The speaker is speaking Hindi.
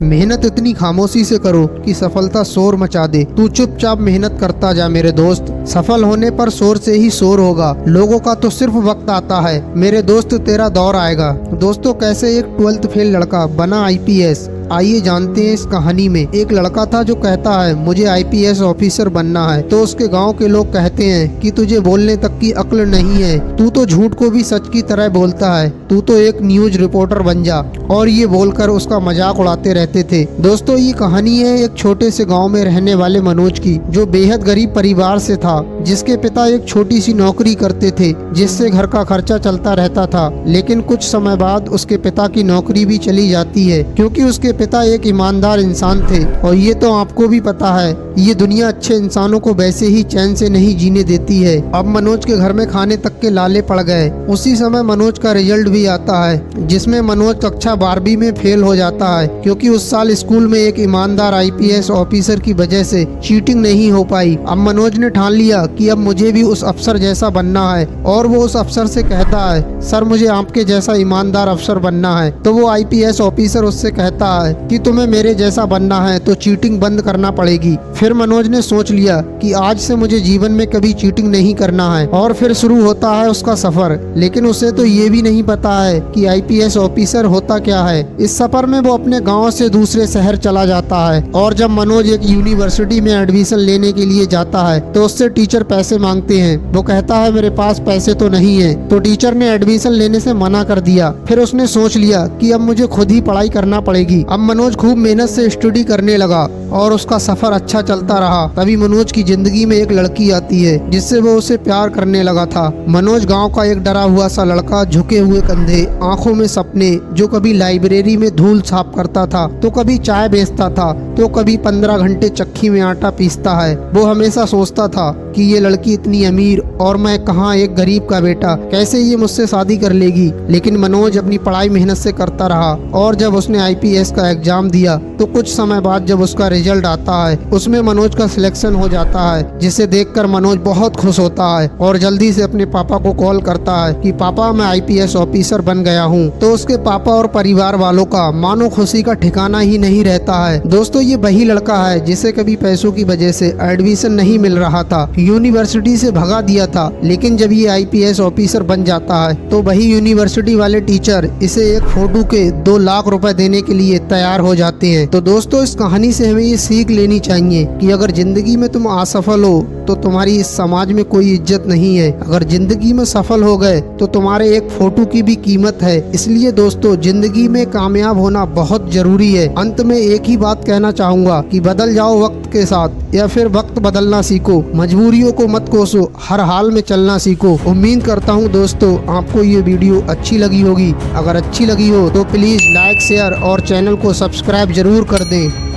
मेहनत इतनी खामोशी से करो कि सफलता शोर मचा दे। तू चुपचाप मेहनत करता जा मेरे दोस्त, सफल होने पर शोर से ही शोर होगा। लोगों का तो सिर्फ वक्त आता है मेरे दोस्त, तेरा दौर आएगा। दोस्तों, कैसे एक 12th फेल लड़का बना IPS, आइए जानते हैं इस कहानी में। एक लड़का था जो कहता है मुझे IPS ऑफिसर बनना है, तो उसके गांव के लोग कहते हैं कि तुझे बोलने तक की अक्ल नहीं है, तू तो झूठ को भी सच की तरह बोलता है, तू तो एक न्यूज रिपोर्टर बन जा। और ये बोलकर उसका मजाक उड़ाते रहते थे। दोस्तों, ये कहानी है एक छोटे से गाँव में रहने वाले मनोज की, जो बेहद गरीब परिवार से था, जिसके पिता एक छोटी सी नौकरी करते थे जिससे घर का खर्चा चलता रहता था। लेकिन कुछ समय बाद उसके पिता की नौकरी भी चली जाती है, क्योंकि उसके पिता एक ईमानदार इंसान थे। और ये तो आपको भी पता है, ये दुनिया अच्छे इंसानों को वैसे ही चैन से नहीं जीने देती है। अब मनोज के घर में खाने तक के लाले पड़ गए। उसी समय मनोज का रिजल्ट भी आता है, जिसमें मनोज कक्षा 12वीं में फेल हो जाता है, क्योंकि उस साल स्कूल में एक ईमानदार IPS ऑफिसर की वजह से चीटिंग नहीं हो पाई। अब मनोज ने ठान लिया कि अब मुझे भी उस अफसर जैसा बनना है, और वो उस अफसर से कहता है सर मुझे आपके जैसा ईमानदार अफसर बनना है। तो वो IPS ऑफिसर उससे कहता है कि तुम्हें मेरे जैसा बनना है तो चीटिंग बंद करना पड़ेगी। फिर मनोज ने सोच लिया कि आज से मुझे जीवन में कभी चीटिंग नहीं करना है, और फिर शुरू होता है उसका सफर। लेकिन उसे तो ये भी नहीं पता है कि IPS ऑफिसर होता क्या है। इस सफर में वो अपने गांव से दूसरे शहर चला जाता है, और जब मनोज एक यूनिवर्सिटी में एडमिशन लेने के लिए जाता है तो उससे टीचर पैसे मांगते हैं। वो कहता है मेरे पास पैसे तो नहीं है, तो टीचर ने एडमिशन लेने से मना कर दिया। फिर उसने सोच लिया कि अब मुझे खुद ही पढ़ाई करना पड़ेगी। अब मनोज खूब मेहनत से स्टडी करने लगा और उसका सफर अच्छा चलता रहा। तभी मनोज की जिंदगी में एक लड़की आती है, जिससे वो उसे प्यार करने लगा था। मनोज गांव का एक डरा हुआ सा लड़का, झुके हुए कंधे, आंखों में सपने, जो कभी लाइब्रेरी में धूल साफ करता था, तो कभी चाय बेचता था, तो कभी 15 घंटे चक्की में आटा पीसता है। वो हमेशा सोचता था कि ये लड़की इतनी अमीर और मैं कहाँ एक गरीब का बेटा, कैसे ये मुझसे शादी कर लेगी। लेकिन मनोज अपनी पढ़ाई मेहनत से करता रहा, और जब उसने IPS का एग्जाम दिया तो कुछ समय बाद जब उसका रिजल्ट आता है उसमें मनोज का सिलेक्शन हो जाता है, जिसे देखकर मनोज बहुत खुश होता है और जल्दी से अपने पापा को कॉल करता है कि पापा मैं IPS ऑफिसर बन गया हूँ। तो उसके पापा और परिवार वालों का मानो खुशी का ठिकाना ही नहीं रहता है। दोस्तों, ये वही लड़का है जिसे कभी पैसों की वजह से एडमिशन नहीं मिल रहा था, यूनिवर्सिटी से भगा दिया था। लेकिन जब ये IPS ऑफिसर बन जाता है तो वही यूनिवर्सिटी वाले टीचर इसे एक फोटो के 2 लाख रुपए देने के लिए तैयार हो जाते हैं। तो दोस्तों, इस कहानी से हमें ये सीख लेनी चाहिए कि अगर जिंदगी में तुम असफल हो तो तुम्हारी इस समाज में कोई इज्जत नहीं है। अगर जिंदगी में सफल हो गए तो तुम्हारे एक फोटो की भी कीमत है। इसलिए दोस्तों, जिंदगी में कामयाब होना बहुत जरूरी है। अंत में एक ही बात कहना चाहूंगा कि बदल जाओ वक्त के साथ, या फिर वक्त बदलना सीखो। मजबूरियों को मत कोसो, हर हाल में चलना सीखो। उम्मीद करता हूँ दोस्तों आपको ये वीडियो अच्छी लगी होगी। अगर अच्छी लगी हो तो प्लीज लाइक, शेयर और चैनल को सब्सक्राइब जरूर कर दें।